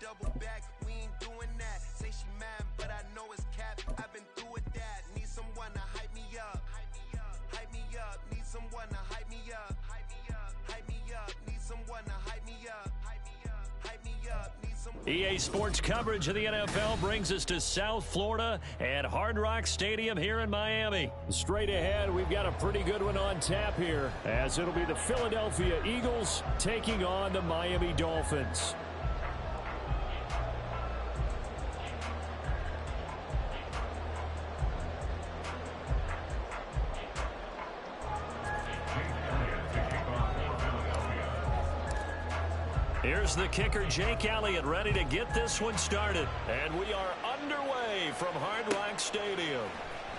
double back, we ain't doing that. Say she mad, but I know it's cap. I've been through with that. Need someone to hype me up. Hype me up. Need someone to hype me up. Hype me up. Need someone to hype me up. Hype me up. Need someone. EA Sports coverage of the NFL brings us to South Florida at Hard Rock Stadium here in Miami. Straight ahead, we've got a pretty good one on tap here, as it'll be the Philadelphia Eagles taking on the Miami Dolphins. Here's the kicker, Jake Elliott, ready to get this one started. And we are underway from Hard Rock Stadium.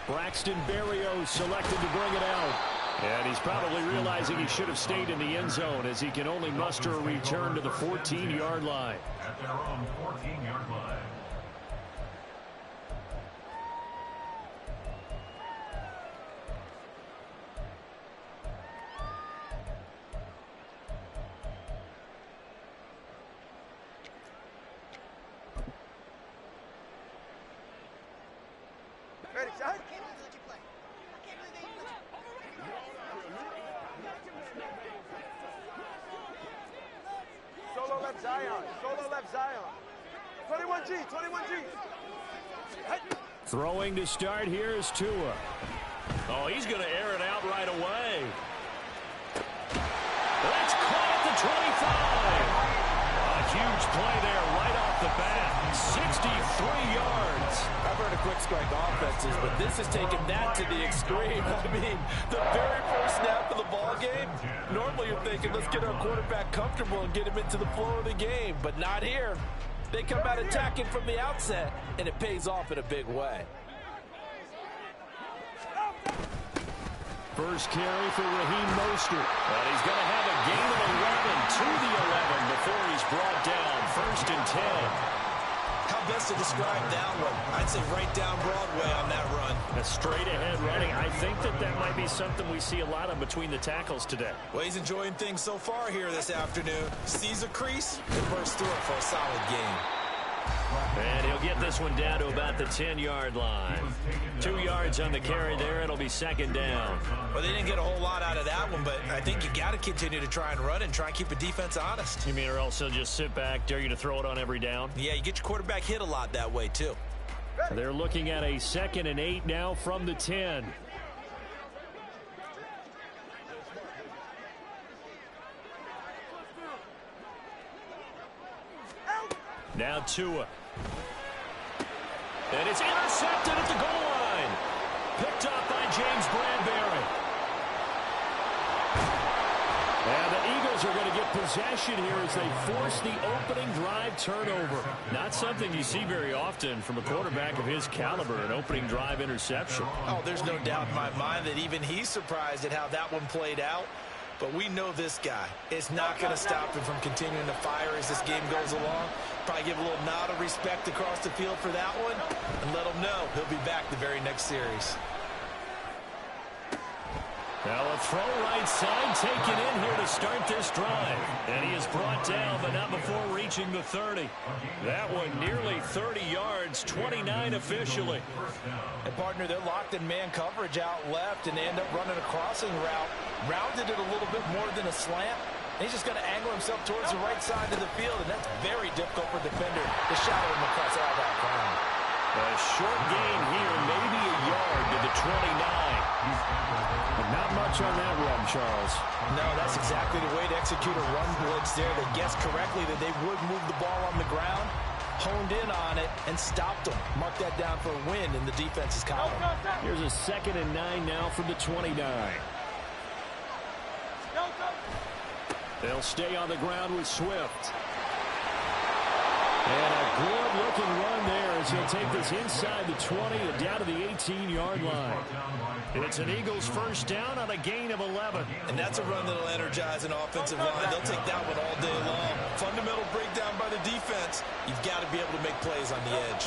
Braxton Berrios selected to bring it out. And he's probably realizing he should have stayed in the end zone, as he can only muster a return to the 14-yard line. At their own 14-yard line. Ready, shot? Solo left Zion. Solo left Zion. 21G. 21G. Hey. Throwing to start here is Tua. Oh, he's going to air it out right away. That's caught at the 25. A huge play there right off the bat. 63 yards. I've heard of quick strike offenses, but this has taken that to the extreme. I mean, the very first snap of the ball game, normally you're thinking, let's get our quarterback comfortable and get him into the flow of the game, but not here. They come out attacking from the outset, and it pays off in a big way. First carry for Raheem Mostert. And he's going to have a gain of 11 to the 11 before he's brought down. First and 10. How best to describe that one? I'd say right down Broadway on that run. A straight-ahead running. I think that might be something we see a lot of between the tackles today. Well, he's enjoying things so far here this afternoon. Sees a crease and bursts through it for a solid gain. And he'll get this one down to about the 10-yard line. 2 yards on the carry there. It'll be second down. Well, they didn't get a whole lot out of that one, but I think you got to continue to try and run and try and keep the defense honest. You mean or else they'll just sit back, dare you to throw it on every down? Yeah, you get your quarterback hit a lot that way, too. They're looking at a 2nd and 8 now from the 10. Now Tua. And it's intercepted at the goal line. Picked up by James Bradbury. And the Eagles are going to get possession here as they force the opening drive turnover. Not something you see very often from a quarterback of his caliber, an opening drive interception. Oh, there's no doubt in my mind that even he's surprised at how that one played out. But we know this guy is not going to stop him from continuing to fire as this game goes along. Probably give a little nod of respect across the field for that one and let him know he'll be back the very next series. Now a throw right side taken in here to start this drive. And he is brought down, but not before reaching the 30. That one nearly 30 yards, 29 officially. And partner, they're locked in man coverage out left, and they end up running a crossing route. Rounded it a little bit more than a slant. He's just going to angle himself towards the right side of the field, and that's very difficult for a defender to shadow him across all that ground. A short gain here, maybe a yard to the 29. But not much on that run, Charles. No, that's exactly the way to execute a run blitz there. They guessed correctly that they would move the ball on the ground, honed in on it, and stopped them. Mark that down for a win in the defense's column. Here's a 2nd and 9 now from the 29. They'll stay on the ground with Swift. And a good-looking run there as he'll take this inside the 20 and down to the 18-yard line. It's an Eagles first down on a gain of 11. And that's a run that'll energize an offensive line. They'll take that one all day long. Fundamental breakdown by the defense. You've got to be able to make plays on the edge.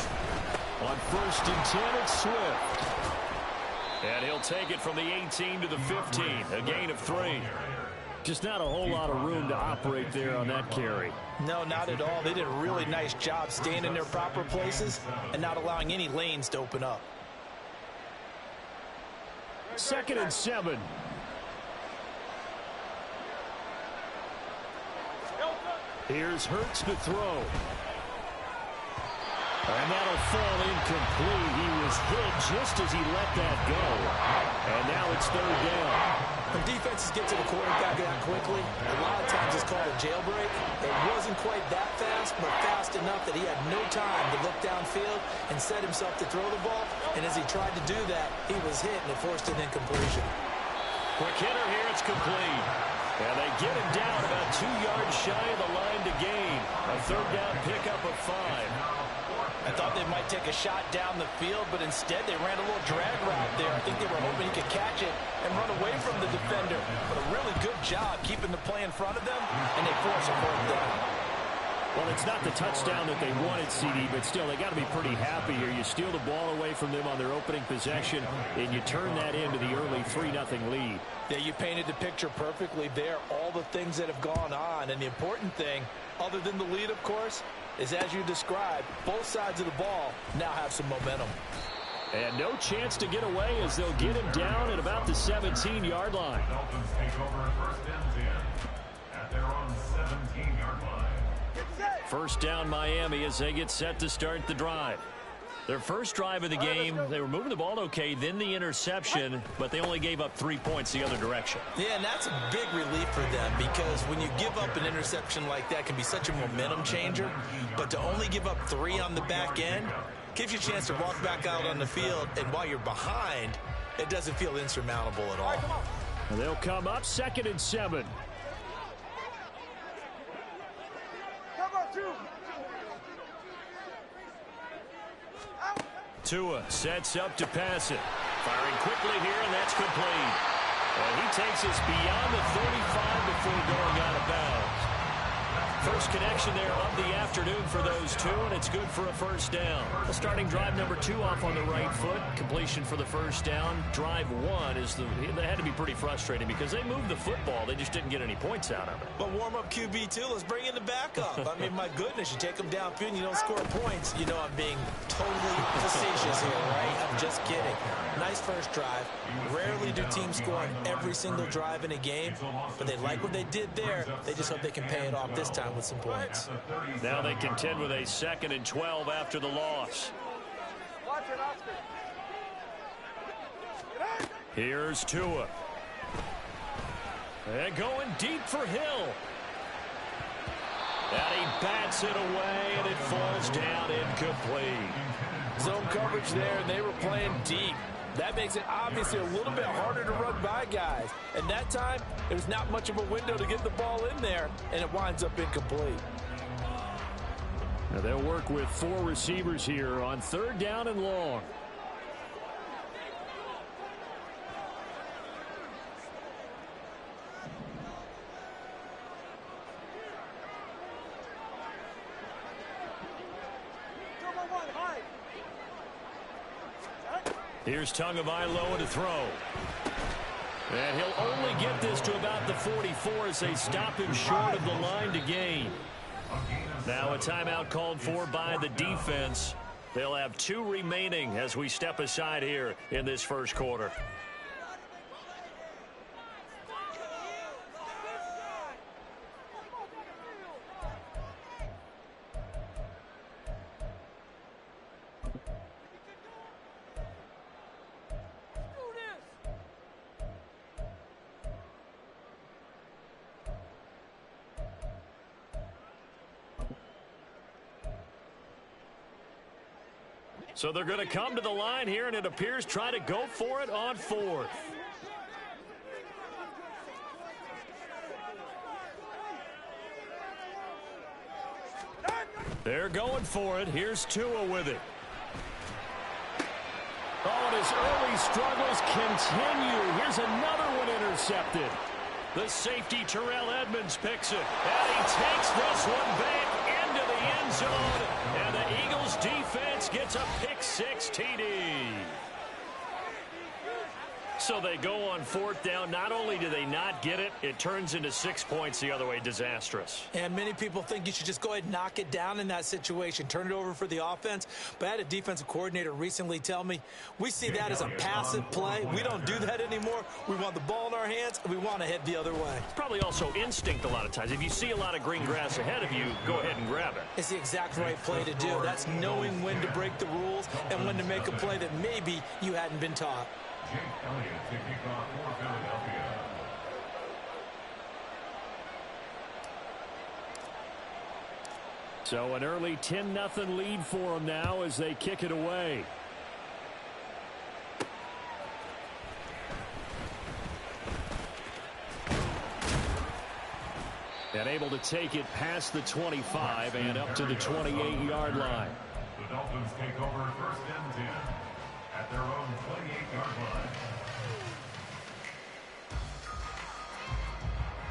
On 1st and 10, it's Swift. And he'll take it from the 18 to the 15, a gain of 3. Just not a whole lot of room to operate there on that carry. No, not at all. They did a really nice job staying in their proper places and not allowing any lanes to open up. 2nd and 7. Here's Hurts to throw. And that'll fall incomplete. He was hit just as he let that go. And now it's 3rd down. When defenses get to the quarterback that quickly, a lot of times it's called a jailbreak. It wasn't quite that fast, but fast enough that he had no time to look downfield and set himself to throw the ball. And as he tried to do that, he was hit, and it forced an incompletion. Quick hitter here, it's complete. And they get him down about 2 yards shy of the line to gain. A 3rd down pickup of 5. I thought they might take a shot down the field, but instead they ran a little drag route there. I think they were hoping he could catch it and run away from the defender. But a really good job keeping the play in front of them, and they force a 4th down. Well, it's not the touchdown that they wanted, CD, but still, they got to be pretty happy here. You steal the ball away from them on their opening possession, and you turn that into the early 3-0 lead. Yeah, you painted the picture perfectly there, all the things that have gone on. And the important thing, other than the lead, of course, is as you described, both sides of the ball now have some momentum. And no chance to get away as they'll get him down at about the 17-yard line. Dolphins take over 1st and 10 at their own 17-yard line. 1st down Miami as they get set to start the drive. Their first drive of the game, they were moving the ball okay, then the interception, but they only gave up 3 points the other direction. Yeah, and that's a big relief for them because when you give up an interception like that, it can be such a momentum changer. But to only give up 3 on the back end gives you a chance to walk back out on the field, and while you're behind, it doesn't feel insurmountable at all. And they'll come up 2nd and 7. Tua sets up to pass it. Firing quickly here, and that's complete. And he takes us beyond the 35 before going out of bounds. First connection there of the afternoon for those two, and it's good for a 1st down. The starting drive number 2 off on the right foot. Completion for the 1st down. Drive 1 they had to be pretty frustrating because they moved the football. They just didn't get any points out of it. But warm-up QB, too. Let's bring in the backup. I mean, my goodness, you take them downfield and you don't score points. You know I'm being totally facetious here, right? I'm just kidding. Nice first drive. Rarely do teams score on every single drive in a game, but they like what they did there. They just hope they can pay it off this time with some points. Now they contend with a 2nd and 12 after the loss. Here's Tua. And going deep for Hill. And he bats it away, and it falls down incomplete. Zone coverage there, and they were playing deep. That makes it obviously a little bit harder to run by guys. And that time, there's not much of a window to get the ball in there, and it winds up incomplete. Now they'll work with 4 receivers here on 3rd down and long. Here's Tagovailoa to throw. And he'll only get this to about the 44 as they stop him short of the line to gain. Now a timeout called for by the defense. They'll have 2 remaining as we step aside here in this 1st quarter. So they're going to come to the line here, and it appears try to go for it on 4th. They're going for it. Here's Tua with it. Oh, and his early struggles continue. Here's another one intercepted. The safety, Terrell Edmonds, picks it. And he takes this one back into the end zone. And the Eagles defense gets a pick-6 TD. So they go on fourth down. Not only do they not get it, it turns into 6 points the other way. Disastrous. And many people think you should just go ahead and knock it down in that situation. Turn it over for the offense. But I had a defensive coordinator recently tell me, we see that as a passive play. We don't do that anymore. We want the ball in our hands, and we want to head the other way. It's probably also instinct a lot of times. If you see a lot of green grass ahead of you, go ahead and grab it. It's the exact right play to do. That's knowing when to break the rules and when to make a play that maybe you hadn't been taught. Jake Elliott to kick off for Philadelphia. So an early 10-0 lead for them now as they kick it away. And able to take it past the 25 and up to the 28-yard line. The Dolphins take over first and 10 at their own 28-yard line.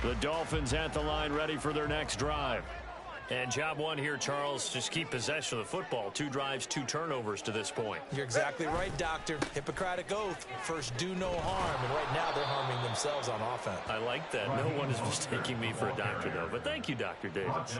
The Dolphins at the line, ready for their next drive. And job one here, Charles, just keep possession of the football. 2 drives, 2 turnovers to this point. You're exactly right, Doctor. Hippocratic oath. First, do no harm. And right now, they're harming themselves on offense. I like that. No one is mistaking me for a doctor, though. But thank you, Dr. Davis.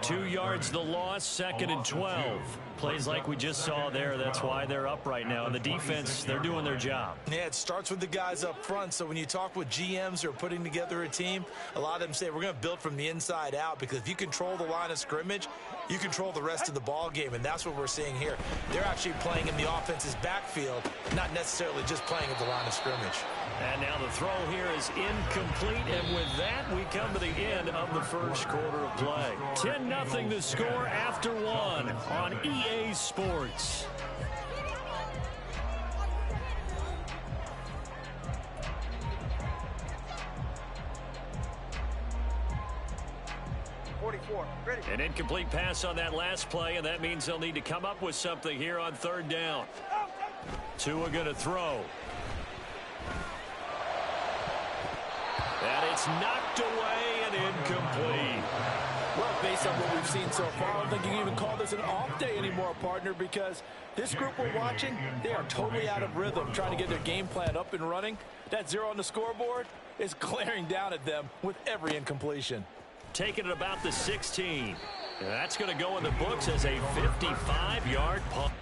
2 yards the loss, 2nd and 12. Plays like we just saw there. That's why they're up right now. And the defense, they're doing their job. Yeah, it starts with the guys up front. So when you talk with GMs who are putting together a team, a lot of them say, we're going to build from the inside out, because if you control the line of scrimmage, you control the rest of the ball game, and that's what we're seeing here. They're actually playing in the offense's backfield, not necessarily just playing at the line of scrimmage. And now the throw here is incomplete, and with that, we come to the end of the first quarter of play. 10-0 the score after 1 on EA Sports. An incomplete pass on that last play, and that means they'll need to come up with something here on 3rd down. Tua going to throw. And it's knocked away and incomplete. Well, based on what we've seen so far, I don't think you can even call this an off day anymore, partner, because this group we're watching, they are totally out of rhythm, trying to get their game plan up and running. That 0 on the scoreboard is glaring down at them with every incompletion. Taking it about the 16. And that's going to go in the books as a 55-yard punt.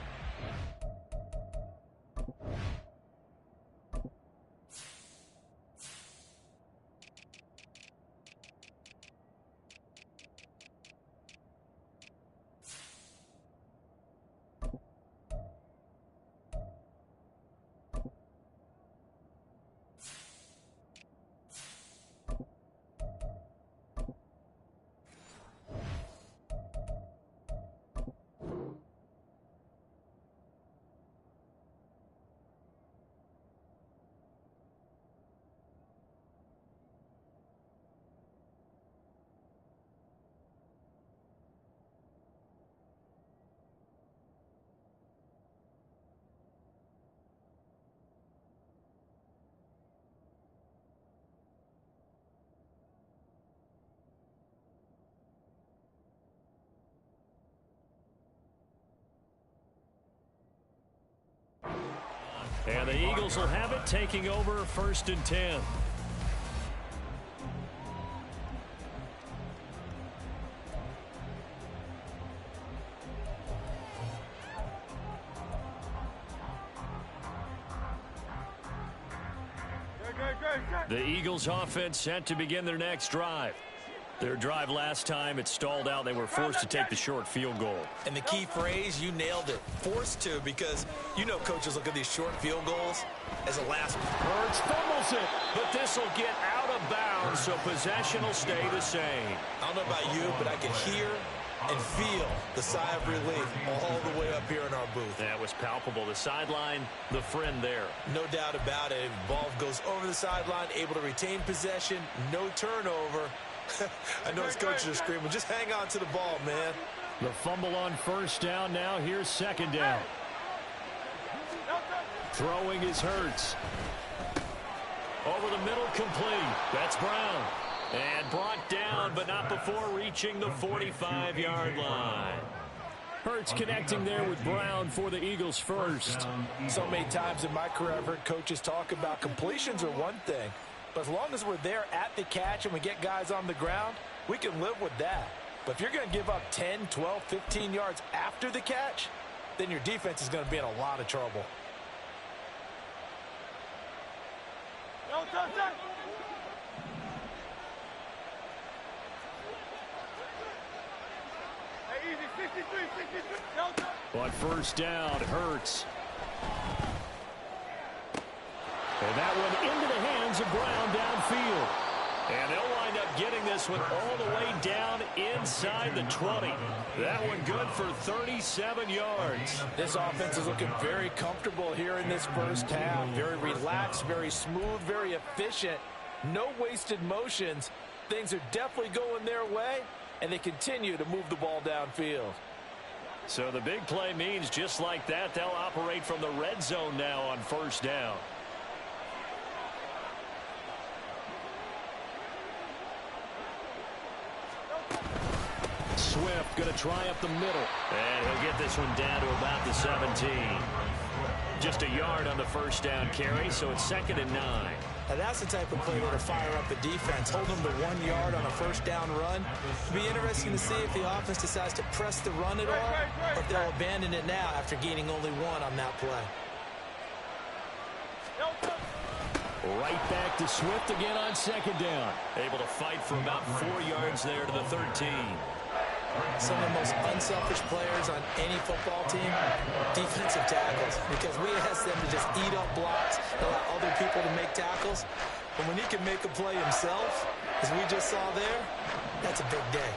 And the Eagles will have it, taking over 1st and 10. The Eagles offense set to begin their next drive. Their drive last time, it stalled out. They were forced to take the short field goal. And the key phrase, you nailed it, forced to, because you know coaches look at these short field goals as a last. Hurts fumbles it, but this will get out of bounds, so possession will stay the same. I don't know about you, but I can hear and feel the sigh of relief all the way up here in our booth. That was palpable. The sideline, the friend there. No doubt about it. Ball goes over the sideline, able to retain possession, no turnover. I know his coaches are screaming, just hang on to the ball, man. The fumble on 1st down. Now here's 2nd down. Throwing is Hurts. Over the middle, complete. That's Brown. And brought down, but not before reaching the 45-yard line. Hurts connecting there with Brown for the Eagles first. So many times in my career I've heard coaches talk about completions are one thing, but as long as we're there at the catch and we get guys on the ground, we can live with that. But if you're going to give up 10, 12, 15 yards after the catch, then your defense is going to be in a lot of trouble. On first down, Hurts. And that one into the hands of Brown downfield. And they'll wind up getting this one all the way down inside the 20. That one good for 37 yards. This offense is looking very comfortable here in this first half. Very relaxed, very smooth, very efficient. No wasted motions. Things are definitely going their way, and they continue to move the ball downfield. So the big play means just like that, they'll operate from the red zone now on first down. Swift going to try up the middle. And he'll get this one down to about the 17. Just a yard on the first down carry, so it's 2nd and 9. Now that's the type of play that'll fire up the defense. Hold them to 1 yard on a first down run. It'll be interesting to see if the offense decides to press the run at all, or if they'll abandon it now after gaining only 1 on that play. Right back to Swift again on 2nd down. Able to fight for about 4 yards there to the 13. Some of the most unselfish players on any football team, defensive tackles, because we ask them to just eat up blocks, allow other people to make tackles. But when he can make a play himself, as we just saw there, that's a big day.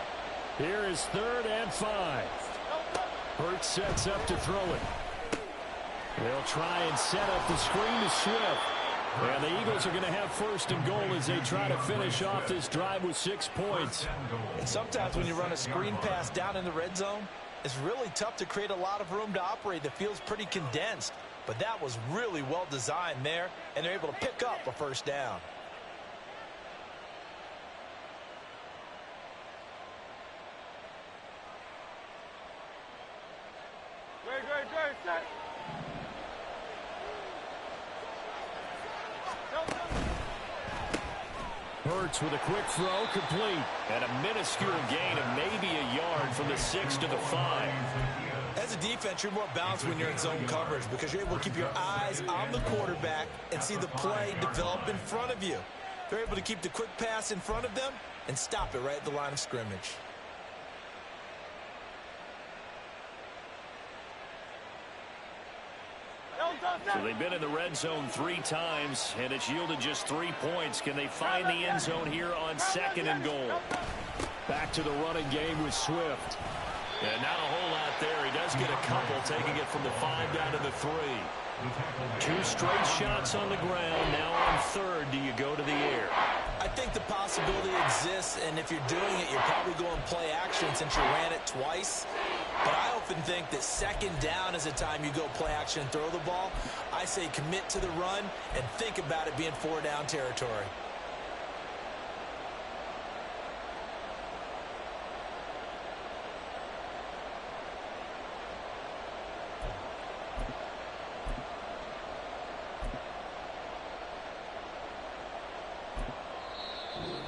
Here is 3rd and 5. Hurts sets up to throw it. They'll try and set up the screen to Swift. And the Eagles are going to have 1st and goal as they try to finish off this drive with 6 points. And sometimes when you run a screen pass down in the red zone, it's really tough to create a lot of room to operate. The field's pretty condensed. But that was really well designed there, and they're able to pick up a first down. Great, set. Hurts with a quick throw, complete. And a minuscule gain of maybe a yard from the 6 to the 5. As a defense, you're more balanced when you're in zone coverage because you're able to keep your eyes on the quarterback and see the play develop in front of you. They're able to keep the quick pass in front of them and stop it right at the line of scrimmage. So they've been in the red zone 3 times, and it's yielded just 3 points. Can they find the end zone here on 2nd and goal? Back to the running game with Swift. And not a whole lot there. He does get a couple, taking it from the 5 down to the 3. 2 straight shots on the ground. Now on 3rd, do you go to the air? I think the possibility exists, and if you're doing it, you're probably going play action since you ran it twice. But I often think that 2nd down is the time you go play action and throw the ball. I say commit to the run and think about it being 4 down territory.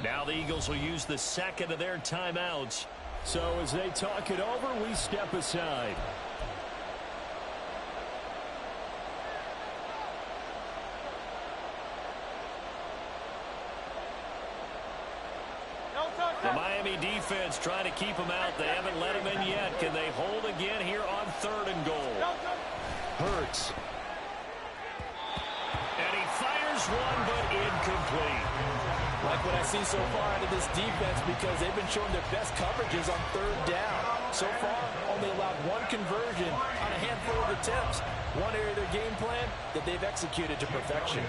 Now the Eagles will use the 2nd of their timeouts. So as they talk it over, we step aside. The Miami defense trying to keep them out. They haven't let them in yet. Can they hold again here on 3rd and goal? Hurts. And he fires one, but incomplete. Like what I've seen so far out of this defense because they've been showing their best coverages on 3rd down. So far, only allowed 1 conversion on a handful of attempts. One area of their game plan that they've executed to perfection.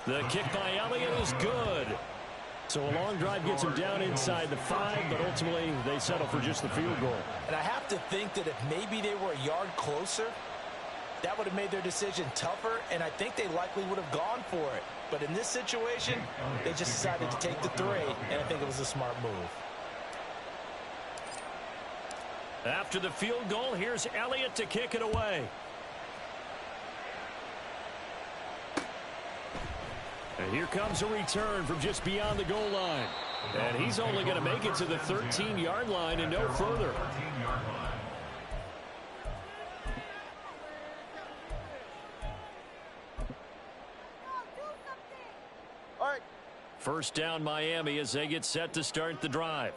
The kick by Elliott is good. So a long drive gets them down inside the 5, but ultimately they settle for just the field goal. And I have to think that if maybe they were a yard closer, that would have made their decision tougher, and I think they likely would have gone for it. But in this situation, they just decided to take the 3, and I think it was a smart move. After the field goal, here's Elliott to kick it away. And here comes a return from just beyond the goal line. And he's only going to make it to the 13-yard line and no further. First down Miami as they get set to start the drive.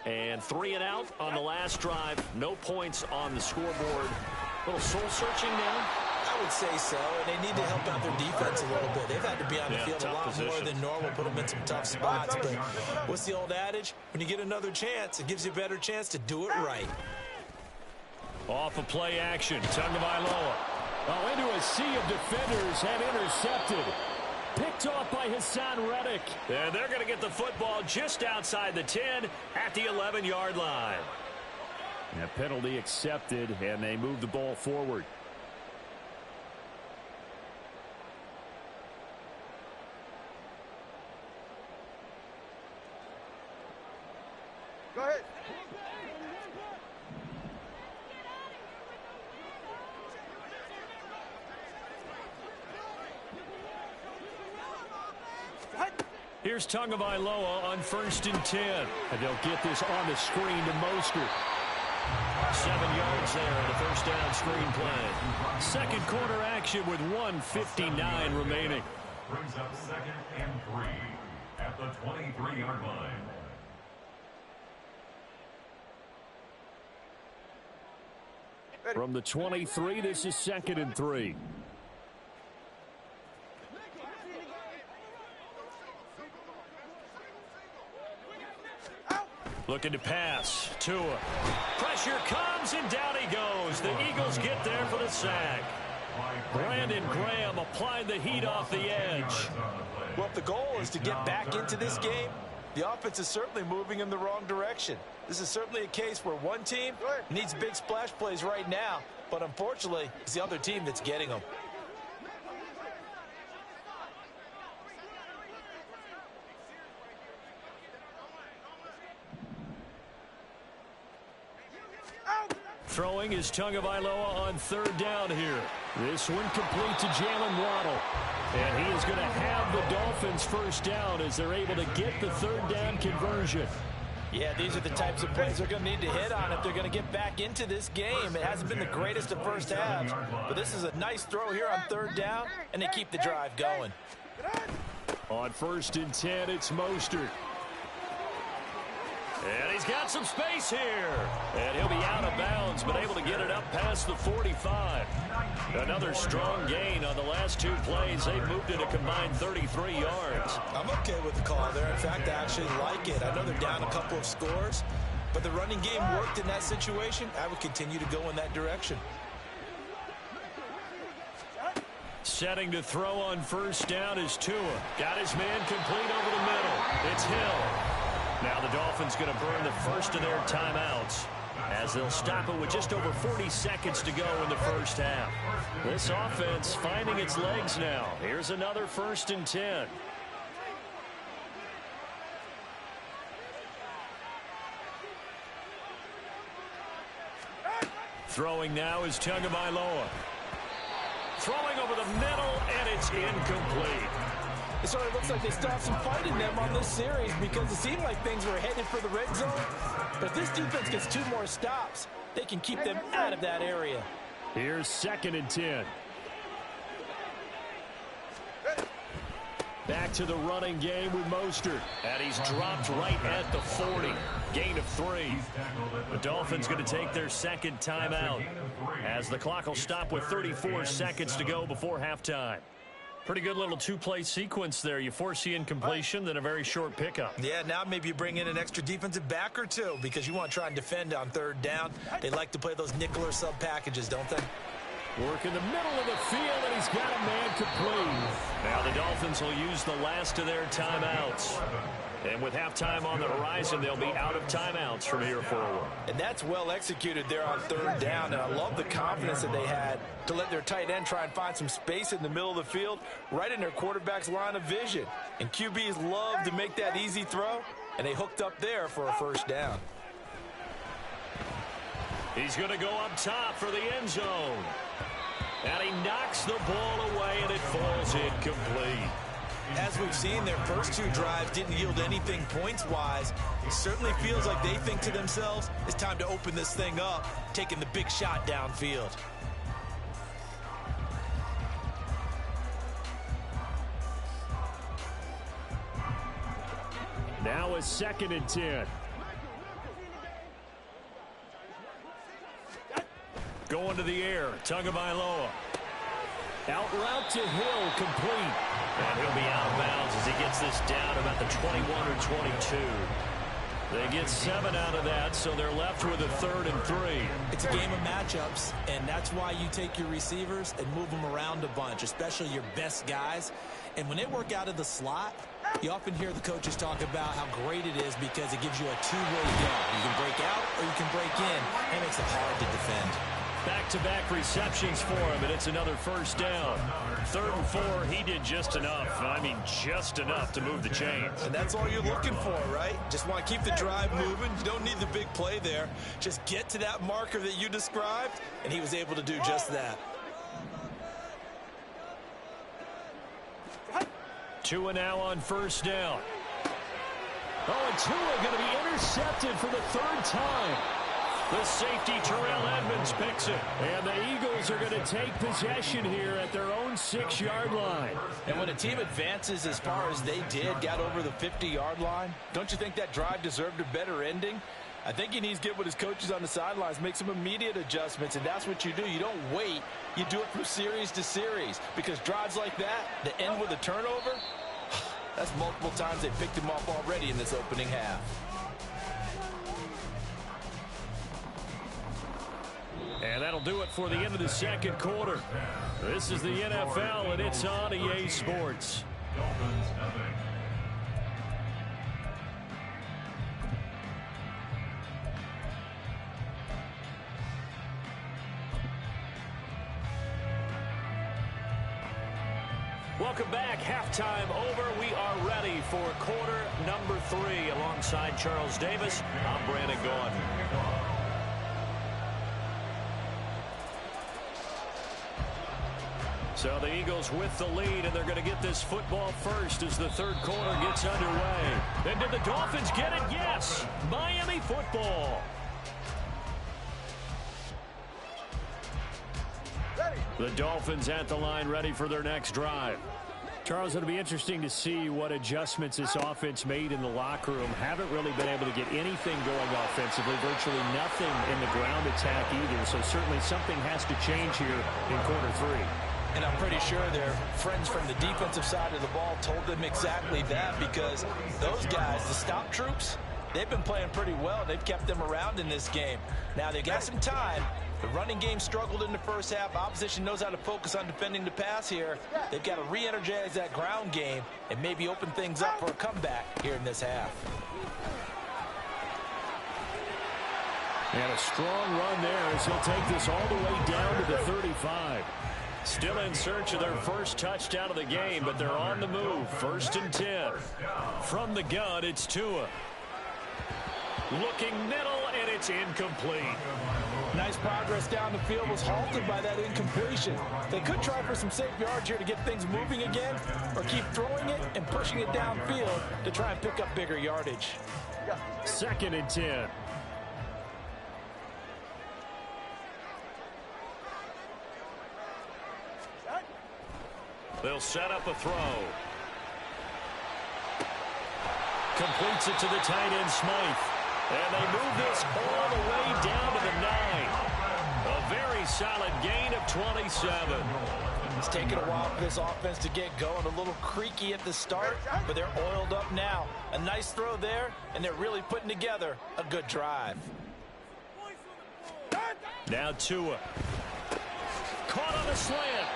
And 3 and out on the last drive. No points on the scoreboard. A little soul-searching now. I would say so, and they need to help out their defense a little bit. They've had to be on the field a lot more than normal, put them in some tough spots. But what's the old adage? When you get another chance, it gives you a better chance to do it right. Off of play action, Tagovailoa. Oh, into a sea of defenders and intercepted. Picked off by Hassan Reddick. And they're going to get the football just outside the 10 at the 11-yard line. And a penalty accepted, and they move the ball forward. Go ahead. Here's Tagovailoa on 1st and 10. And they'll get this on the screen to Mostert. 7 yards there in the first down screen play. Second quarter action with 1:59 remaining. Brings up 2nd and 3 at the 23-yard line. From the 23, this is 2nd and 3. Looking to pass. Tua. Pressure comes, and down he goes. The Eagles get there for the sack. Brandon Graham applied the heat off the edge. Well, if the goal is to get back into this game, the offense is certainly moving in the wrong direction. This is certainly a case where one team needs big splash plays right now, but unfortunately, it's the other team that's getting them. Throwing is Tagovailoa on 3rd down here. This one complete to Jalen Waddle. And he is going to have the Dolphins first down as they're able to get the 3rd down conversion. Yeah, these are the types of plays they're going to need to hit on if they're going to get back into this game. It hasn't been the greatest of first halves, but this is a nice throw here on 3rd down, and they keep the drive going. On 1st and 10, it's Mostert. And he's got some space here. And he'll be out of bounds, but able to get it up past the 45. Another strong gain on the last 2 plays. They've moved it a combined 33 yards. I'm okay with the call there. In fact, I actually like it. I know they're down a couple of scores, but the running game worked in that situation. I would continue to go in that direction. Setting to throw on 1st down is Tua. Got his man complete over the middle. It's Hill. Now the Dolphins going to burn the first of their timeouts as they'll stop it with just over 40 seconds to go in the first half. This offense finding its legs now. Here's another 1st and 10. Throwing now is Tagovailoa. Throwing over the middle, and it's incomplete. It sort of looks like they still have some fight in them on this series because it seemed like things were headed for the red zone. But if this defense gets 2 more stops, they can keep them out of that area. Here's 2nd and 10. Back to the running game with Mostert. And he's dropped right at the 40. Gain of 3. The Dolphins going to take their 2nd timeout as the clock will stop with 34 seconds to go before halftime. Pretty good little 2-play sequence there. You force the incompletion, then a very short pickup. Yeah, now maybe you bring in an extra defensive back or 2 because you want to try and defend on 3rd down. They like to play those nickel or sub packages, don't they? Work in the middle of the field, and he's got a man complete. Now the Dolphins will use the last of their timeouts. And with halftime on the horizon, they'll be out of timeouts from here forward. And that's well executed there on third down. And I love the confidence that they had to let their tight end try and find some space in the middle of the field, right in their quarterback's line of vision. And QBs love to make that easy throw, and they hooked up there for a first down. He's going to go up top for the end zone. And he knocks the ball away, and it falls incomplete. As we've seen, their first two drives didn't yield anything points-wise. It certainly feels like they think to themselves, it's time to open this thing up, taking the big shot downfield. Now a 2nd and 10. Going to the air, Tagovailoa. Out route to Hill, complete. And he'll be out of bounds as he gets this down about the 21 or 22. They get 7 out of that, so they're left with a 3rd and 3. It's a game of matchups, and that's why you take your receivers and move them around a bunch, especially your best guys. And when they work out of the slot, you often hear the coaches talk about how great it is because it gives you a two-way go. You can break out or you can break in. It makes it hard to defend. Back-to-back receptions for him, and it's another first down. 3rd and 4, he did just enough. I mean, just enough to move the chains. And that's all you're looking for, right? Just want to keep the drive moving. You don't need the big play there. Just get to that marker that you described, and he was able to do just that. Tua now on first down. Oh, and Tua going to be intercepted for the 3rd time. The safety, Terrell Edmonds, picks it. And the Eagles are going to take possession here at their own 6-yard line. And when a team advances as far as they did, got over the 50-yard line, don't you think that drive deserved a better ending? I think he needs to get with his coaches on the sidelines, make some immediate adjustments, and that's what you do. You don't wait. You do it from series to series, because drives like that end with a turnover, that's multiple times they picked him off already in this opening half. And that'll do it for the end of the 2nd quarter. This is the NFL, and it's on EA Sports. Dolphins nothing. Welcome back. Halftime over. We are ready for quarter number 3. Alongside Charles Davis, I'm Brandon Gaudin. So the Eagles with the lead, and they're going to get this football first as the 3rd quarter gets underway. And did the Dolphins get it? Yes! Miami football. Ready. The Dolphins at the line, ready for their next drive. Charles, it'll be interesting to see what adjustments this offense made in the locker room. Haven't really been able to get anything going offensively, virtually nothing in the ground attack either. So certainly something has to change here in quarter 3. And I'm pretty sure their friends from the defensive side of the ball told them exactly that, because those guys, the stop troops, they've been playing pretty well. They've kept them around in this game. Now, they've got some time. The running game struggled in the first half. Opposition knows how to focus on defending the pass here. They've got to re-energize that ground game and maybe open things up for a comeback here in this half. And a strong run there as he'll take this all the way down to the 35. Still in search of their first touchdown of the game, but they're on the move. 1st and 10. From the gun, it's Tua. Looking middle, and it's incomplete. Nice progress down the field, was halted by that incompletion. They could try for some safe yards here to get things moving again, or keep throwing it and pushing it downfield to try and pick up bigger yardage. 2nd and 10. They'll set up a throw. Completes it to the tight end, Smythe. And they move this all the way down to the 9. A very solid gain of 27. It's taken a while for this offense to get going. A little creaky at the start, but they're oiled up now. A nice throw there, and they're really putting together a good drive. Now Tua. Caught on a slant.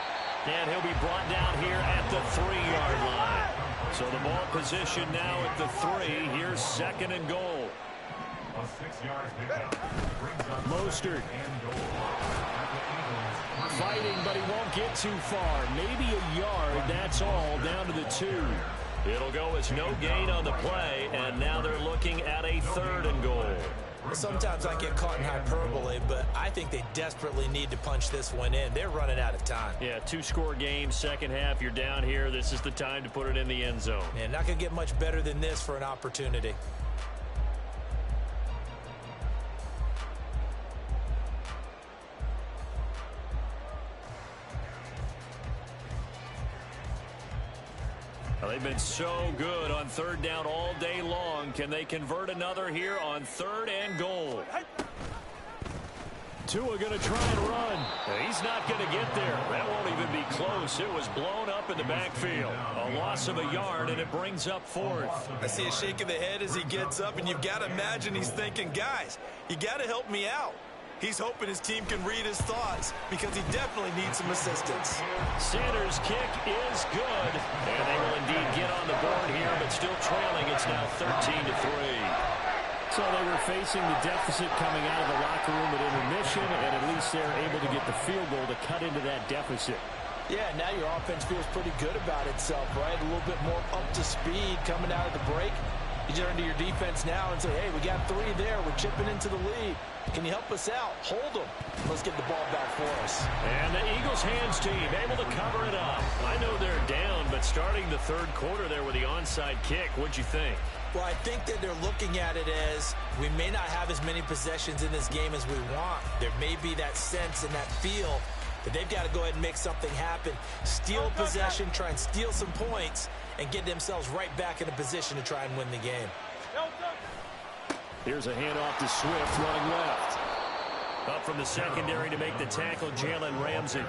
And he'll be brought down here at the 3-yard line. So the ball position now at the 3. Here's 2nd and goal. A 6-yard pickup brings up Mostert. and goal. Fighting, but he won't get too far. Maybe a yard, that's all, down to the 2. It'll go as no gain on the play, and now they're looking at a 3rd and goal. Sometimes I get caught in hyperbole, but I think they desperately need to punch this one in. They're running out of time. Yeah, 2-score game, second half, you're down here. This is the time to put it in the end zone. And not going to get much better than this for an opportunity. Well, they've been so good on 3rd down all day long. Can they convert another here on 3rd and goal? Tua going to try and run. He's not going to get there. That won't even be close. It was blown up in the backfield. A loss of a yard, and it brings up 4th. I see a shake of the head as he gets up, and you've got to imagine he's thinking, guys, you got to help me out. He's hoping his team can read his thoughts because he definitely needs some assistance. Sanders' kick is good, and they will indeed get on the board here, but still trailing. It's now 13-3. So they were facing the deficit coming out of the locker room at intermission, and at least they're able to get the field goal to cut into that deficit. Yeah, now your offense feels pretty good about itself, right? A little bit more up to speed coming out of the break. You turn to your defense now and say, hey, we got 3 there. We're chipping into the lead. Can you help us out? Hold them. Let's get the ball back for us. And the Eagles hands team able to cover it up. I know they're down, but starting the 3rd quarter there with the onside kick, what'd you think? Well, I think that they're looking at it as we may not have as many possessions in this game as we want. There may be that sense and that feel that they've got to go ahead and make something happen. Steal possession, try and steal some points, and get themselves right back in a position to try and win the game. Here's a handoff to Swift running left. Up from the secondary to make the tackle, Jalen Ramsey.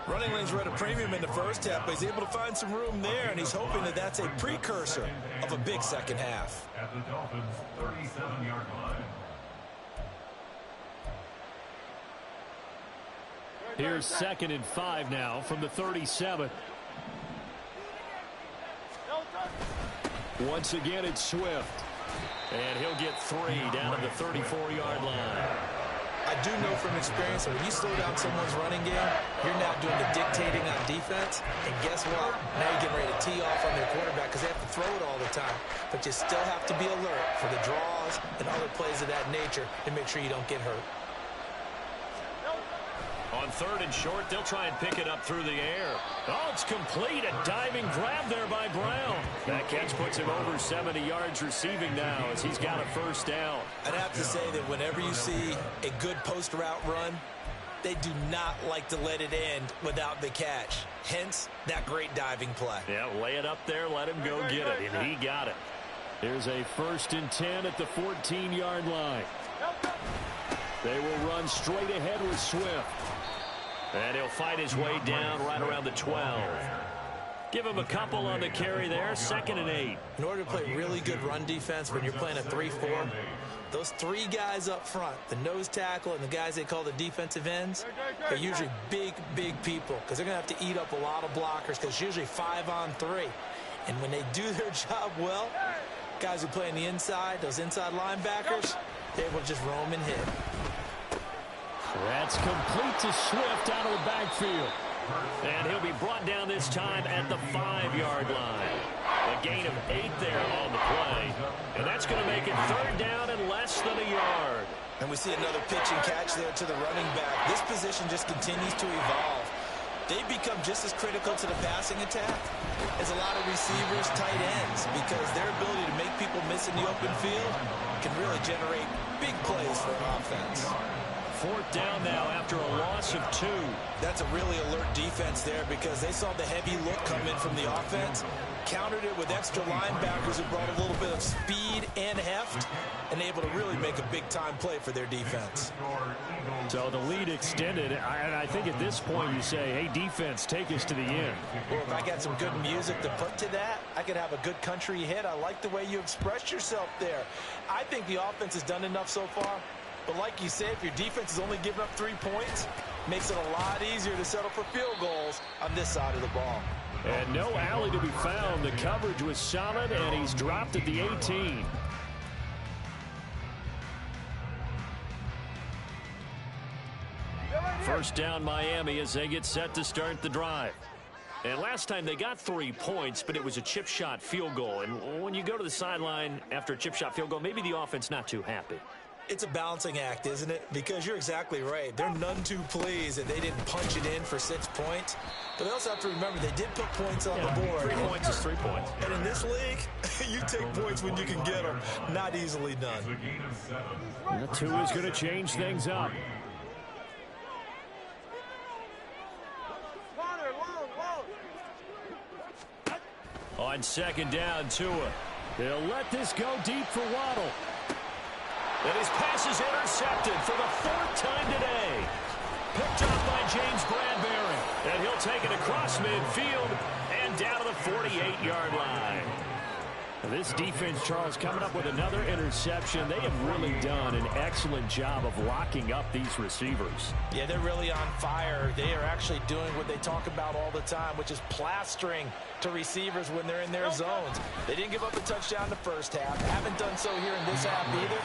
Running lanes were at a premium in the first half, but he's able to find some room there, and he's hoping that that's a precursor of a big second half. At the Dolphins' 37-yard line. Here's 2nd and 5 now from the 37. Once again, it's Swift. And he'll get 3 down at the 34-yard line. I do know from experience that when you slow down someone's running game, you're now doing the dictating on defense. And guess what? Now you're getting ready to tee off on their quarterback because they have to throw it all the time. But you still have to be alert for the draws and other plays of that nature to make sure you don't get hurt. On 3rd and short, they'll try and pick it up through the air. Oh, it's complete. A diving grab there by Brown. That catch puts him over 70 yards receiving now as he's got a 1st down. I'd have to say that whenever you see a good post route run, they do not like to let it end without the catch. Hence, that great diving play. Yeah, lay it up there, let him go get it, and he got it. There's a 1st and 10 at the 14-yard line. They will run straight ahead with Swift. And he'll fight his way down right around the 12. Give him a couple on the carry there, 2nd and 8. In order to play really good run defense when you're playing a 3-4, those 3 guys up front, the nose tackle and the guys they call the defensive ends, are usually big, big people because they're going to have to eat up a lot of blockers because it's usually 5 on 3. And when they do their job well, guys who play on the inside, those inside linebackers, they're able to just roam and hit. That's complete to Swift out of the backfield. And he'll be brought down this time at the 5-yard line. A gain of 8 there on the play. And that's going to make it 3rd down and less than a yard. And we see another pitch and catch there to the running back. This position just continues to evolve. They become just as critical to the passing attack as a lot of receivers, tight ends, because their ability to make people miss in the open field can really generate big plays for an offense. 4th down now after a loss of 2. That's a really alert defense there because they saw the heavy look come in from the offense, countered it with extra linebackers who brought a little bit of speed and heft, and able to really make a big-time play for their defense. So the lead extended, and I think at this point you say, hey, defense, take us to the end. Well, if I got some good music to put to that, I could have a good country hit. I like the way you expressed yourself there. I think the offense has done enough so far. But like you said, if your defense is only giving up 3 points, makes it a lot easier to settle for field goals on this side of the ball. And no alley to be found. The coverage was solid, and he's dropped at the 18. First down Miami as they get set to start the drive. And last time they got 3 points, but it was a chip shot field goal. And when you go to the sideline after a chip shot field goal, maybe the offense not too happy. It's a balancing act, isn't it? Because you're exactly right. They're none too pleased that they didn't punch it in for 6 points. But they also have to remember they did put points on the board. 3 points is 3 points. And in this league, you take points when you can get them. Not easily done. That two is going to change things up. On second down, Tua. They'll let this go deep for Waddle. And his pass is intercepted for the 4th time today. Picked up by James Bradbury. And he'll take it across midfield and down to the 48-yard line. This defense, Charles, coming up with another interception. They have really done an excellent job of locking up these receivers. Yeah, they're really on fire. They are actually doing what they talk about all the time, which is plastering to receivers when they're in their zones. They didn't give up a touchdown the first half. Haven't done so here in this half either.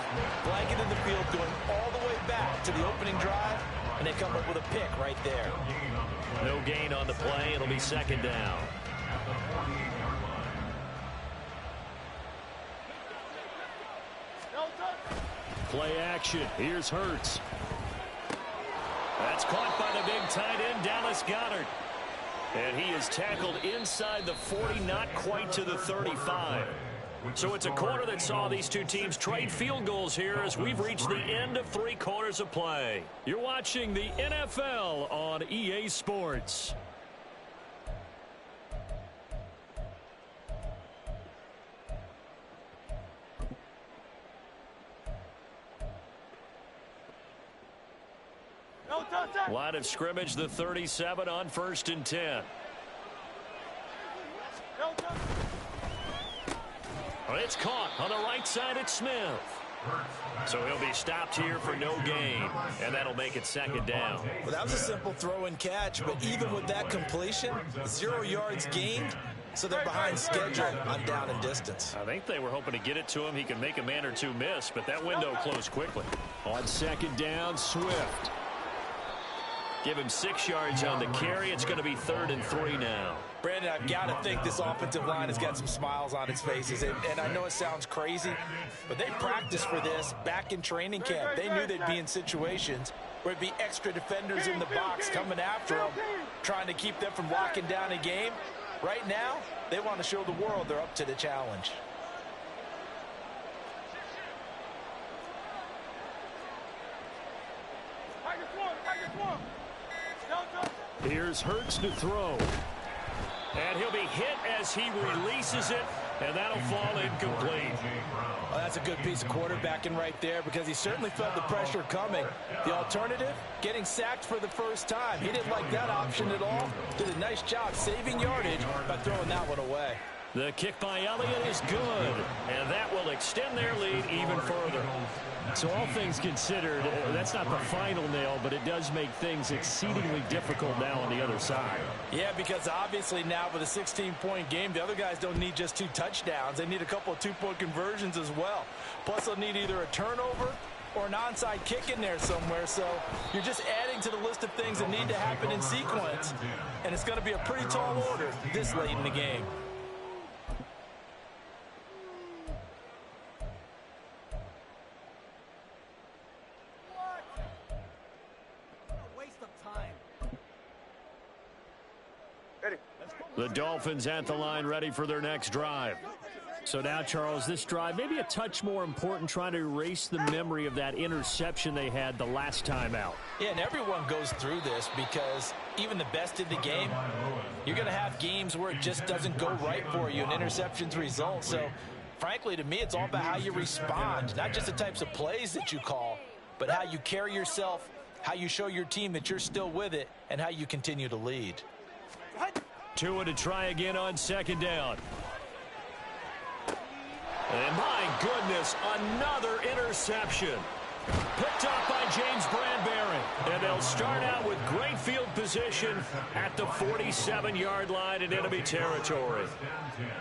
Blanket in the field going all the way back to the opening drive, and they come up with a pick right there. No gain on the play. It'll be second down. Play action. Here's Hurts. That's caught by the big tight end, Dallas Goedert. And he is tackled inside the 40, not quite to the 35. So it's a quarter that saw these two teams trade field goals here as we've reached the end of 3 quarters of play. You're watching the NFL on EA Sports. Line of scrimmage, the 37 on 1st and 10. It's caught on the right side at Smith. So he'll be stopped here for no gain, and that'll make it second down. Well, that was a simple throw and catch, but even with that completion, 0 yards gained, so they're behind schedule on down and distance. I think they were hoping to get it to him. He can make a man or two miss, but that window closed quickly. On second down, Swift. Give him 6 yards on the carry. It's going to be 3rd and 3 now. Brandon, I've got to think this offensive line has got some smiles on its faces. And I know it sounds crazy, but they practiced for this back in training camp. They knew they'd be in situations where it'd be extra defenders in the box coming after them, trying to keep them from locking down a game. Right now, they want to show the world they're up to the challenge. Here's Hurts to throw. And he'll be hit as he releases it, and that'll fall incomplete. Well, that's a good piece of quarterbacking right there because he certainly felt the pressure coming. The alternative, getting sacked for the first time. He didn't like that option at all. Did a nice job saving yardage by throwing that one away. The kick by Elliott is good, and that will extend their lead even further. So all things considered, that's not the final nail, but it does make things exceedingly difficult now on the other side. Yeah, because obviously now with a 16-point game, the other guys don't need just 2 touchdowns. They need a couple of 2-point conversions as well. Plus, they'll need either a turnover or an onside kick in there somewhere. So you're just adding to the list of things that need to happen in sequence. And it's going to be a pretty tall order this late in the game. The Dolphins at the line ready for their next drive. So now, Charles, this drive maybe a touch more important, trying to erase the memory of that interception they had the last time out. Yeah, and everyone goes through this because even the best in the game, you're going to have games where it just doesn't go right for you and interceptions result. So, frankly, to me, it's all about how you respond, not just the types of plays that you call, but how you carry yourself, how you show your team that you're still with it, and how you continue to lead. Tua to try again on second down. And my goodness, another interception. Picked up by James Bradbury. And they'll start out with great field position at the 47-yard line in enemy territory.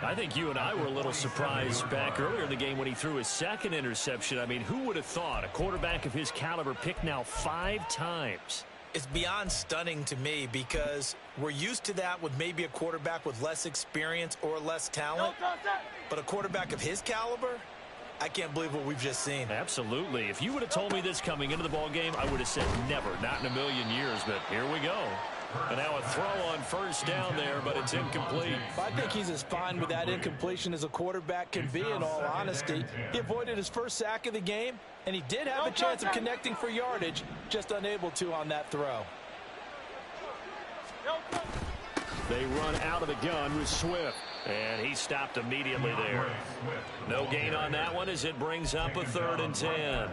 I think you and I were a little surprised back earlier in the game when he threw his second interception. I mean, who would have thought a quarterback of his caliber picked now 5 times? It's beyond stunning to me because we're used to that with maybe a quarterback with less experience or less talent. But a quarterback of his caliber, I can't believe what we've just seen. Absolutely. If you would have told me this coming into the ball game, I would have said never, not in a million years. But here we go. And now a throw on first down there, but it's incomplete. I think he's as fine with that incompletion as a quarterback can be, in all honesty. He avoided his first sack of the game, and he did have a chance of connecting for yardage, just unable to on that throw. They run out of the gun with Swift. And he stopped immediately there. No gain on that one as it brings up a 3rd and 10.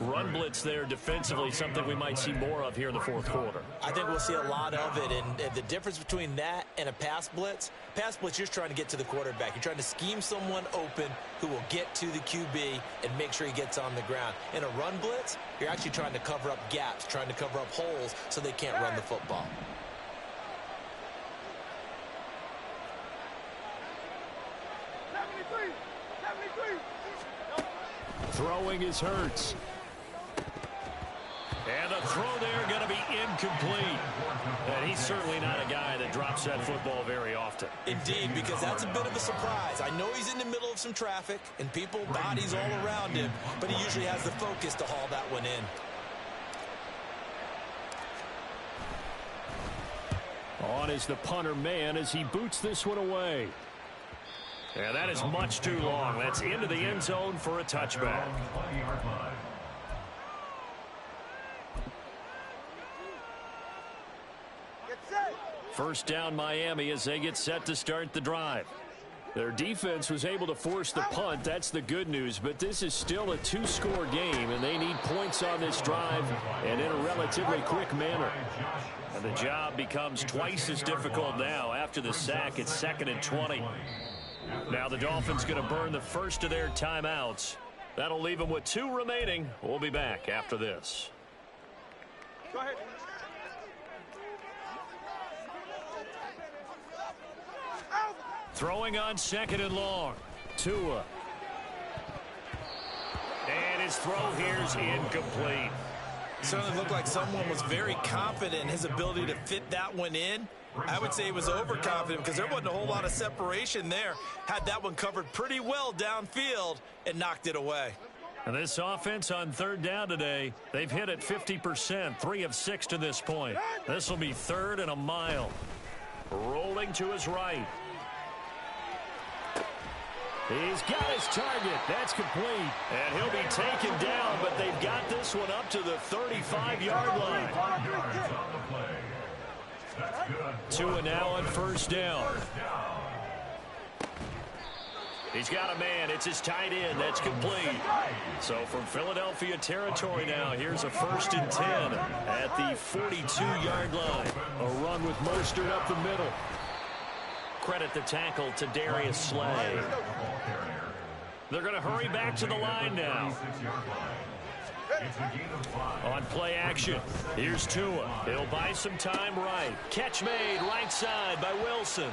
Run blitz there defensively, something we might see more of here in the 4th quarter. I think we'll see a lot of it. And the difference between that and a pass blitz, you're just trying to get to the quarterback. You're trying to scheme someone open who will get to the QB and make sure he gets on the ground. In a run blitz, you're actually trying to cover up gaps, trying to cover up holes so they can't run the football. Throwing is Hurts. And the throw there going to be incomplete. And he's certainly not a guy that drops that football very often. Indeed, because that's a bit of a surprise. I know he's in the middle of some traffic and people, bodies all around him, but he usually has the focus to haul that one in. On is the punter man as he boots this one away. And that is much too long. That's into the end zone for a touchback. First down Miami as they get set to start the drive. Their defense was able to force the punt. That's the good news. But this is still a 2-score game, and they need points on this drive and in a relatively quick manner. And the job becomes twice as difficult now after the sack. It's 2nd and 20. Now the Dolphins going to burn the first of their timeouts. That'll leave them with 2 remaining. We'll be back after this. Go ahead. Throwing on 2nd and long. Tua. And his throw here's incomplete. Certainly looked like someone was very confident in his ability to fit that one in. I would say he was overconfident because there wasn't a whole lot of separation there. Had that one covered pretty well downfield and knocked it away. And this offense on 3rd down today, they've hit it 50%, 3 of 6 to this point. This will be 3rd and a mile. Rolling to his right. He's got his target. That's complete. And he'll be taken down, but they've got this one up to the 35-yard line. Tua now on first down. He's got a man. It's his tight end. That's complete. So from Philadelphia territory now, here's a 1st and 10 at the 42-yard line. A run with Mostert up the middle. Credit the tackle to Darius Slay. They're going to hurry back to the line now. On play action, here's Tua. He'll buy some time right. Catch made right side by Wilson.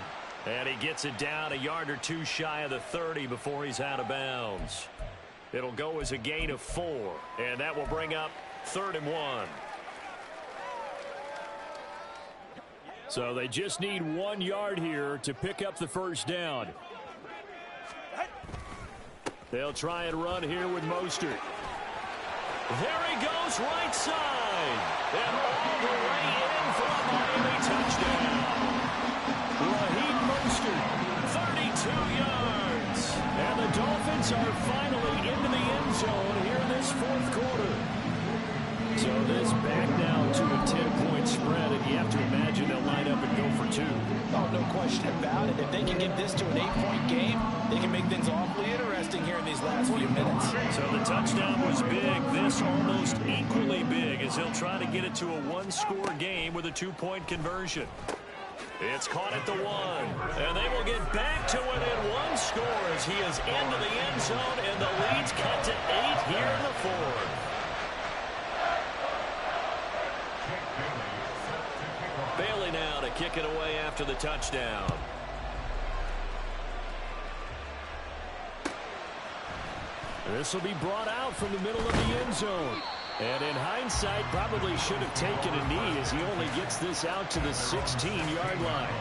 And he gets it down a yard or 2 shy of the 30 before he's out of bounds. It'll go as a gain of 4. And that will bring up 3rd and 1. So they just need 1 yard here to pick up the first down. They'll try and run here with Mostert. There he goes, right side. And all the way in for a Miami touchdown. Raheem Mostert, 32 yards. And the Dolphins are finally into the end zone here in this 4th quarter. So this back down to a 10-point spread, and you have to imagine they'll line up and go for 2. Oh, no question about it. If they can get this to an 8-point game, they can make things awfully interesting here in these last few minutes. So the touchdown was big. This almost equally big as he'll try to get it to a 1-score game with a 2-point conversion. It's caught at the 1, and they will get back to within 1 score as he is into the end zone, and the lead's cut to 8 here in the 4th. kick it away after the touchdown. This will be brought out from the middle of the end zone. And in hindsight, probably should have taken a knee as he only gets this out to the 16-yard line.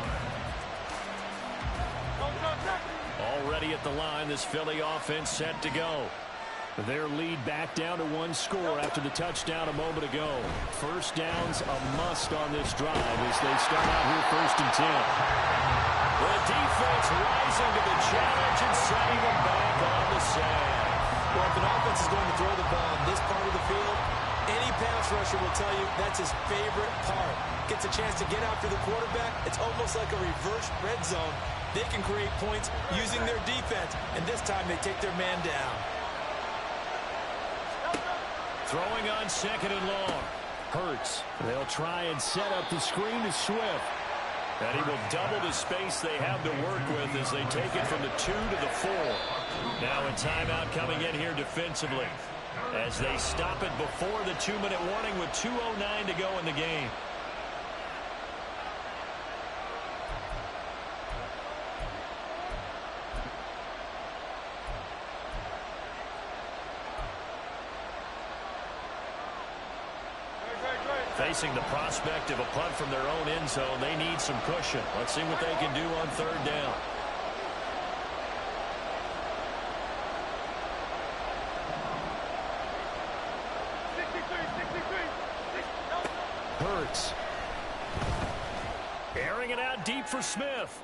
Already at the line, this Philly offense set to go. Their lead back down to 1 score after the touchdown a moment ago. First down's a must on this drive as they start out here 1st and 10. The defense rising to the challenge and setting them back on the sand. Well, if an offense is going to throw the ball in this part of the field, any pass rusher will tell you that's his favorite part. Gets a chance to get after the quarterback. It's almost like a reverse red zone. They can create points using their defense, and this time they take their man down. Throwing on 2nd and long. Hurts. They'll try and set up the screen to Swift. And he will double the space they have to work with as they take it from the 2 to the 4. Now a timeout coming in here defensively as they stop it before the 2-minute warning with 2:09 to go in the game. Facing the prospect of a punt from their own end zone, they need some cushion. Let's see what they can do on 3rd down. Hurts. Airing it out deep for Smith.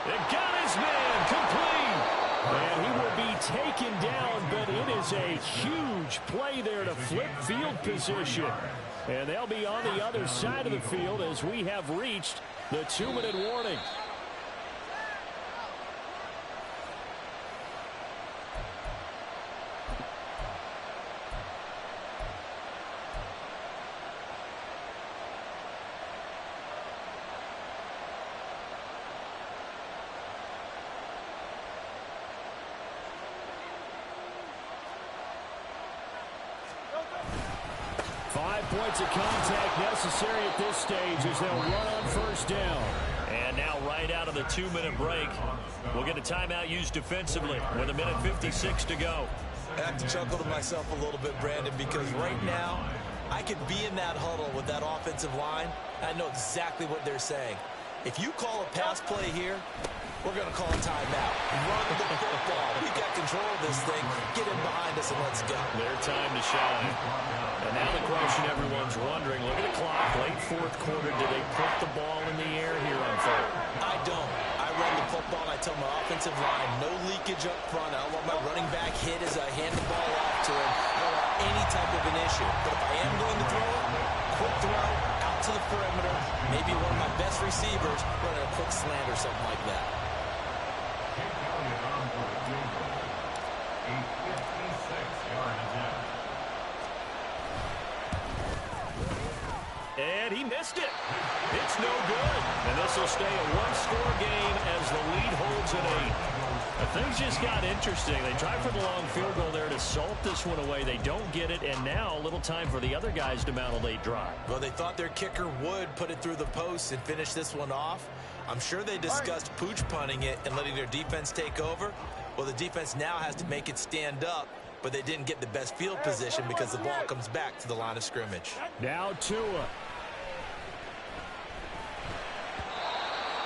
It got his man complete. And he will be taken down, but it is a huge play there to flip field position. And they'll be on the other side of the field as we have reached the 2-minute warning. Points of contact necessary at this stage as they'll run on 1st down. And now right out of the 2-minute break, we'll get a timeout used defensively with 1:56 to go. I have to chuckle to myself a little bit, Brandon, because right now I could be in that huddle with that offensive line. I know exactly what they're saying. If you call a pass play here, we're going to call a timeout. Run the football. We got control of this thing. Get in behind us and let's go. Their time to shine. And now the question everyone's wondering, look at the clock, late 4th quarter, do they put the ball in the air here on 3rd? I don't. I run the football and I tell my offensive line, no leakage up front. I don't want my running back hit as I hand the ball off to him. I don't want any type of an issue. But if I am going to throw it, quick throw, out to the perimeter, maybe one of my best receivers running a quick slant or something like that. And he missed it. It's no good. And this will stay a 1-score game as the lead holds at 8. But things just got interesting. They tried for the long field goal there to salt this one away. They don't get it, and now a little time for the other guys to mount a late drive. Well, they thought their kicker would put it through the post and finish this one off. I'm sure they discussed pooch punting it and letting their defense take over. Well, the defense now has to make it stand up, but they didn't get the best field position because the ball comes back to the line of scrimmage. Now Tua.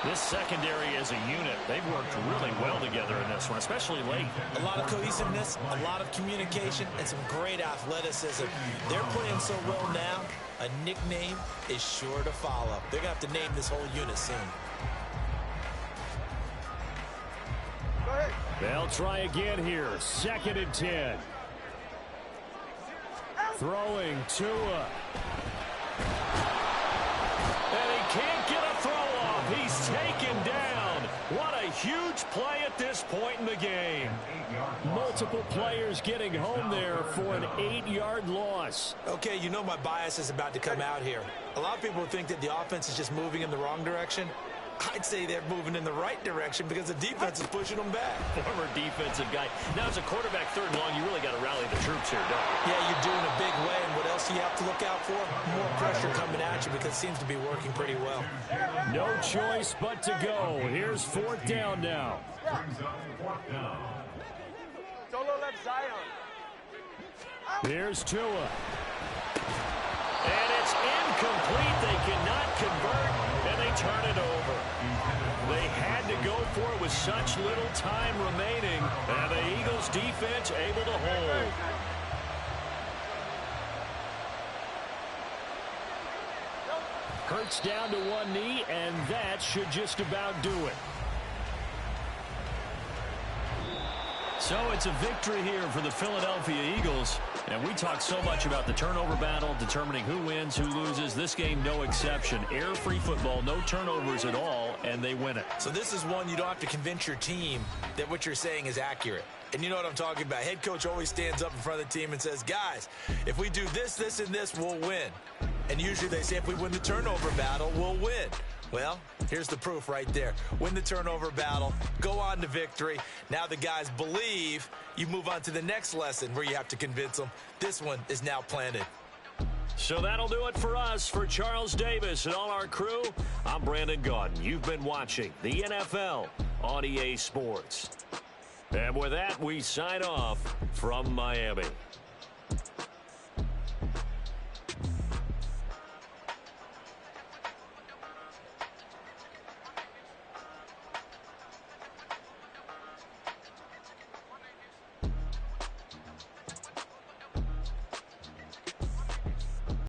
This secondary as a unit, they've worked really well together in this one, especially late. A lot of cohesiveness, a lot of communication, and some great athleticism. They're playing so well now, a nickname is sure to follow. They're going to have to name this whole unit soon. Go ahead. They'll try again here. 2nd and 10. Throwing Tua. And he can't get a throw off. He's taken down. What a huge play at this point in the game. Multiple players getting home there for an 8-yard loss. Okay, you know my bias is about to come out here. A lot of people think that the offense is just moving in the wrong direction. I'd say they're moving in the right direction because the defense is pushing them back. Former defensive guy. Now, as a quarterback, 3rd and long, you really got to rally the troops here, don't you? Yeah, you're doing a big way, and what else do you have to look out for? More pressure coming at you because it seems to be working pretty well. No choice but to go. Here's 4th down now. Brings up 4th down. Solo left Zion. Here's Tua. And it's incomplete. They cannot convert, and they turn it over. They had to go for it with such little time remaining, and the Eagles defense able to hold. Hurts down to one knee, and that should just about do it. So it's a victory here for the Philadelphia Eagles. And we talk so much about the turnover battle, determining who wins, who loses. This game, no exception. Air-free football, no turnovers at all, and they win it. So this is one you don't have to convince your team that what you're saying is accurate. And you know what I'm talking about. Head coach always stands up in front of the team and says, guys, if we do this, this, and this, we'll win. And usually they say if we win the turnover battle, we'll win. Well, here's the proof right there. Win the turnover battle, go on to victory. Now the guys believe. You move on to the next lesson where you have to convince them. This one is now planted. So that'll do it for us. For Charles Davis and all our crew, I'm Brandon Gaudin. You've been watching the NFL on EA Sports. And with that, we sign off from Miami.